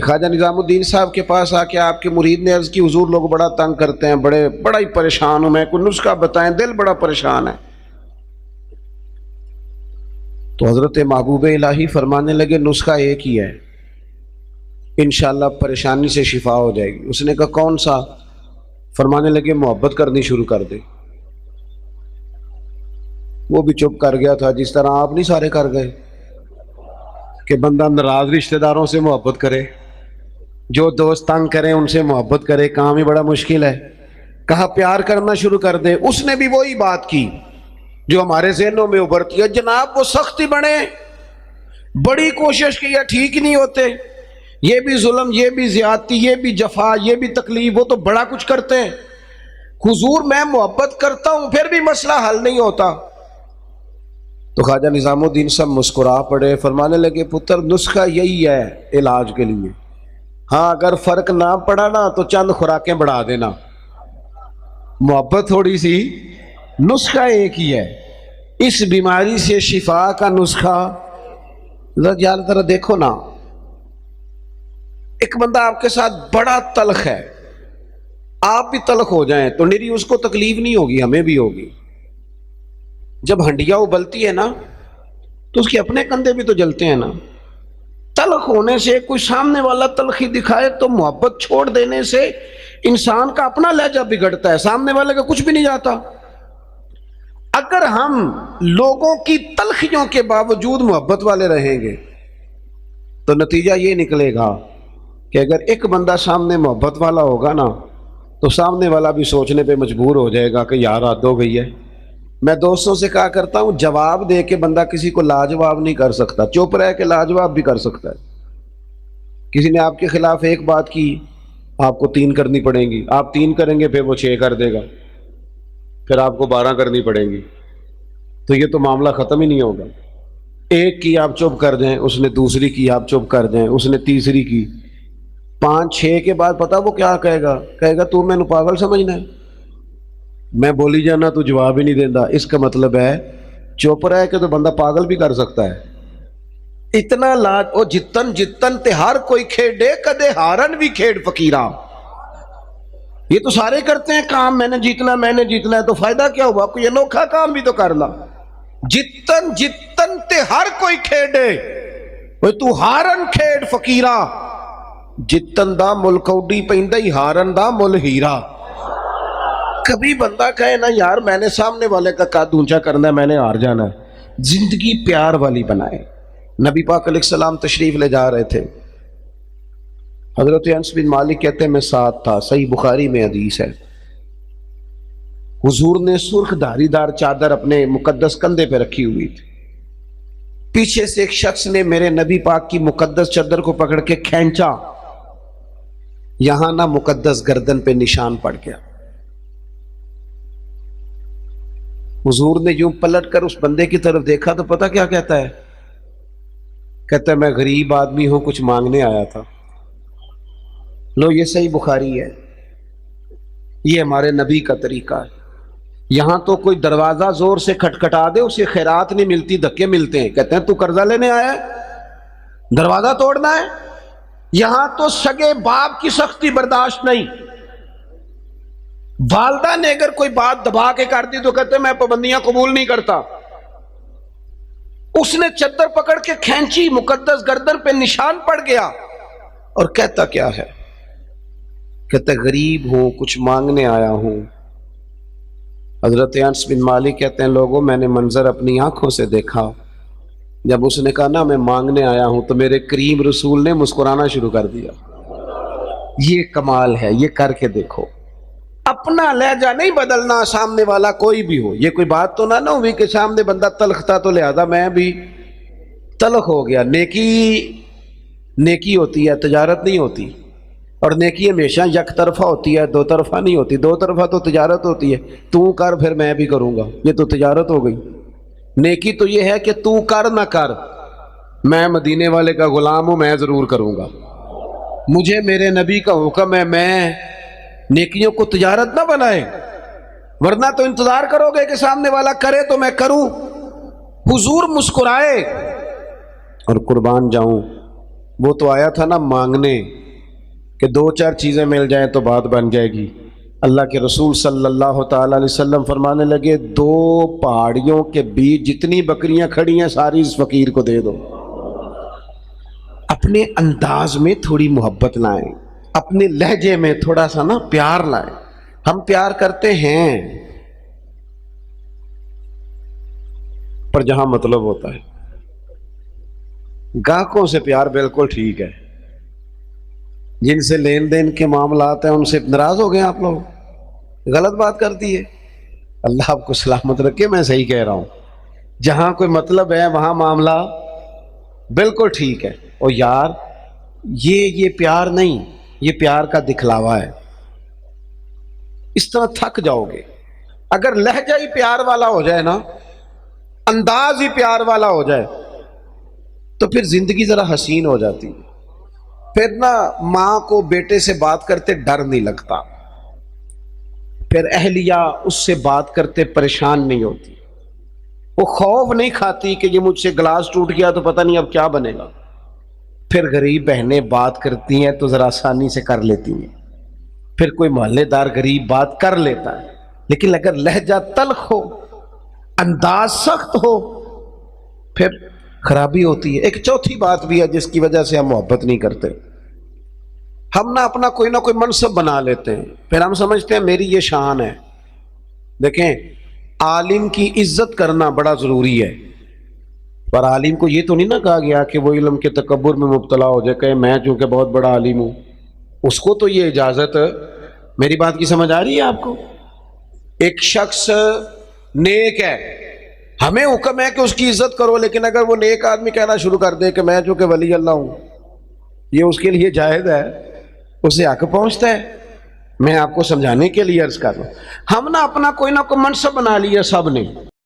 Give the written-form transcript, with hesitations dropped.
خواجہ نظام الدین صاحب کے پاس آ کے آپ کے مرید نے عرض کی حضور لوگ بڑا تنگ کرتے ہیں، بڑا ہی پریشان ہوں میں، کوئی نسخہ بتائیں، دل بڑا پریشان ہے۔ تو حضرت محبوب الہی فرمانے لگے نسخہ ایک ہی ہے، انشاءاللہ پریشانی سے شفا ہو جائے گی۔ اس نے کہا کون سا؟ فرمانے لگے محبت کرنی شروع کر دے۔ وہ بھی چپ کر گیا تھا، جس طرح آپ نہیں سارے کر گئے کہ بندہ ناراض رشتہ داروں سے محبت کرے، جو دوست تنگ کریں ان سے محبت کرے، کام ہی بڑا مشکل ہے۔ کہا پیار کرنا شروع کر دے۔ اس نے بھی وہی بات کی جو ہمارے ذہنوں میں ابھرتی ہے، جناب وہ سختی بڑھے، بڑی کوشش کی، ٹھیک نہیں ہوتے، یہ بھی ظلم، یہ بھی زیادتی، یہ بھی جفا، یہ بھی تکلیف، وہ تو بڑا کچھ کرتے ہیں۔ حضور میں محبت کرتا ہوں پھر بھی مسئلہ حل نہیں ہوتا۔ تو خواجہ نظام الدین صاحب مسکرا پڑے، فرمانے لگے پتر نسخہ یہی ہے علاج کے لیے، ہاں اگر فرق نہ پڑا نا تو چند خوراکیں بڑھا دینا، محبت تھوڑی سی، نسخہ ایک ہی ہے۔ اس بیماری سے شفا کا نسخہ ذرا دیکھو نا، ایک بندہ آپ کے ساتھ بڑا تلخ ہے، آپ بھی تلخ ہو جائیں تو میری اس کو تکلیف نہیں ہوگی، ہمیں بھی ہوگی۔ جب ہنڈیا ابلتی ہے نا تو اس کے اپنے کندھے بھی تو جلتے ہیں نا۔ تلخ ہونے سے کوئی سامنے والا تلخی دکھائے تو محبت چھوڑ دینے سے انسان کا اپنا لہجہ بگڑتا ہے، سامنے والے کا کچھ بھی نہیں جاتا۔ اگر ہم لوگوں کی تلخیوں کے باوجود محبت والے رہیں گے تو نتیجہ یہ نکلے گا کہ اگر ایک بندہ سامنے محبت والا ہوگا نا تو سامنے والا بھی سوچنے پہ مجبور ہو جائے گا کہ یار حد ہو گئی ہے۔ میں دوستوں سے کہا کرتا ہوں جواب دے کے بندہ کسی کو لاجواب نہیں کر سکتا، چپ رہ کے لاجواب بھی کر سکتا ہے۔ کسی نے آپ کے خلاف ایک بات کی، آپ کو 3 کرنی پڑیں گی، آپ 3 کریں گے پھر وہ 6 کر دے گا، پھر آپ کو 12 کرنی پڑیں گی، تو یہ تو معاملہ ختم ہی نہیں ہوگا۔ ایک کی آپ چپ کر دیں، اس نے دوسری کی آپ چپ کر دیں، اس نے تیسری کی، 5 6 کے بعد پتہ وہ کیا کہے گا؟ کہے گا تو میں نے پاگل سمجھنا ہے، میں بولی جانا تو جواب ہی نہیں دینا۔ اس کا مطلب ہے چپ رہ کے تو بندہ پاگل بھی کر سکتا ہے۔ اتنا لاج او جتن جتن تے ہر کوئی کھیڈے کدے ہارن بھی کھیڈ فقیرا۔ یہ تو سارے کرتے ہیں کام، میں نے جیتنا ہے، تو فائدہ کیا ہوا؟ کوئی انوکھا کام بھی تو کرنا۔ جتن جتن تے ہر کوئی کھیڈے، تو ہارن کھیڈ فقیرا، جتن دا مل کوڈی پیندا ہی ہارن دا مل ہیرا۔ کبھی بندہ کہے نا یار میں نے سامنے والے کا قد اونچا کرنا ہے، میں نے ہار جانا ہے، زندگی پیار والی بنائے۔ نبی پاک علیہ السلام تشریف لے جا رہے تھے، حضرت انس بن مالک کہتے ہیں میں ساتھ تھا، صحیح بخاری میں حدیث ہے، حضور نے سرخ دھاری دار چادر اپنے مقدس کندھے پہ رکھی ہوئی تھی، پیچھے سے ایک شخص نے میرے نبی پاک کی مقدس چادر کو پکڑ کے کھینچا، یہاں نہ مقدس گردن پہ نشان پڑ گیا۔ حضور نے یوں پلٹ کر اس بندے کی طرف دیکھا تو پتہ کیا کہتا ہے؟ کہتا ہے میں غریب آدمی ہوں، کچھ مانگنے آیا تھا۔ لو یہ صحیح بخاری ہے، یہ ہمارے نبی کا طریقہ ہے۔ یہاں تو کوئی دروازہ زور سے کھٹکھٹا دے اسے خیرات نہیں ملتی، دھکے ملتے ہیں، کہتے ہیں تو قرضہ لینے آیا ہے، دروازہ توڑنا ہے۔ یہاں تو سگے باپ کی سختی برداشت نہیں، والدہ نے اگر کوئی بات دبا کے کر دی تو کہتے ہیں میں پابندیاں قبول نہیں کرتا۔ اس نے چادر پکڑ کے کھینچی، مقدس گردن پہ نشان پڑ گیا، اور کہتا کیا ہے؟ کہتا غریب ہوں، کچھ مانگنے آیا ہوں۔ حضرت انس بن مالک کہتے ہیں لوگوں میں نے منظر اپنی آنکھوں سے دیکھا، جب اس نے کہا نا میں مانگنے آیا ہوں تو میرے کریم رسول نے مسکرانا شروع کر دیا۔ یہ کمال ہے، یہ کر کے دیکھو۔ اپنا لہجہ نہیں بدلنا، سامنے والا کوئی بھی ہو۔ یہ کوئی بات تو نہ ہوئی کہ سامنے بندہ تلخ تھا تو لہذا میں بھی تلخ ہو گیا۔ نیکی ہوتی ہے، تجارت نہیں ہوتی، اور نیکی ہمیشہ یک طرفہ ہوتی ہے، 2 طرفہ نہیں ہوتی۔ 2 طرفہ تو تجارت ہوتی ہے، تو کر پھر میں بھی کروں گا، یہ تو تجارت ہو گئی۔ نیکی تو یہ ہے کہ تو کر نہ کر، میں مدینے والے کا غلام ہوں، میں ضرور کروں گا، مجھے میرے نبی کا حکم ہے۔ میں نیکیوں کو تجارت نہ بنائے، ورنہ تو انتظار کرو گے کہ سامنے والا کرے تو میں کروں۔ حضور مسکرائے، اور قربان جاؤں وہ تو آیا تھا نا مانگنے کہ دو چار چیزیں مل جائیں تو بات بن جائے گی. اللہ کے رسول صلی اللہ تعالی علیہ وسلم فرمانے لگے 2 پہاڑیوں کے بیچ جتنی بکریاں کھڑی ہیں ساری اس فقیر کو دے دو. اپنے انداز میں تھوڑی محبت لائیں، اپنے لہجے میں تھوڑا سا نا پیار لائیں. ہم پیار کرتے ہیں پر جہاں مطلب ہوتا ہے. گاہکوں سے پیار بالکل ٹھیک ہے، جن سے لین دین کے معاملات ہیں ان سے ناراض ہو گئے آپ لوگ، غلط بات کر دی ہے. اللہ آپ کو سلامت رکھے. میں صحیح کہہ رہا ہوں، جہاں کوئی مطلب ہے وہاں معاملہ بالکل ٹھیک ہے. اور یار یہ پیار نہیں، یہ پیار کا دکھلاوا ہے. اس طرح تھک جاؤ گے. اگر لہجہ ہی پیار والا ہو جائے نا، انداز ہی پیار والا ہو جائے تو پھر زندگی ذرا حسین ہو جاتی. پھر نا ماں کو بیٹے سے بات کرتے ڈر نہیں لگتا، پھر اہلیہ اس سے بات کرتے پریشان نہیں ہوتی، وہ خوف نہیں کھاتی کہ یہ مجھ سے گلاس ٹوٹ گیا تو پتہ نہیں اب کیا بنے گا. پھر غریب بہنیں بات کرتی ہیں تو ذرا آسانی سے کر لیتی ہیں، پھر کوئی محلے دار غریب بات کر لیتا ہے. لیکن اگر لہجہ تلخ ہو، انداز سخت ہو، پھر خرابی ہوتی ہے. ایک چوتھی بات بھی ہے جس کی وجہ سے ہم محبت نہیں کرتے. ہم نہ اپنا کوئی نہ کوئی منصب بنا لیتے ہیں، پھر ہم سمجھتے ہیں میری یہ شان ہے. دیکھیں، عالم کی عزت کرنا بڑا ضروری ہے، پر عالم کو یہ تو نہیں نہ کہا گیا کہ وہ علم کے تکبر میں مبتلا ہو جائے کہ میں چونکہ بہت بڑا عالم ہوں. اس کو تو یہ اجازت. میری بات کی سمجھ آ رہی ہے آپ کو؟ ایک شخص نیک ہے، ہمیں حکم ہے کہ اس کی عزت کرو، لیکن اگر وہ نیک آدمی کہنا شروع کر دے کہ میں چونکہ ولی اللہ ہوں، یہ اس کے لیے جائز ہے، اسے حق پہنچتا ہے. میں آپ کو سمجھانے کے لیے عرض کر رہا ہوں، ہم نے اپنا کوئی نہ کوئی منصب بنا لیا سب نے.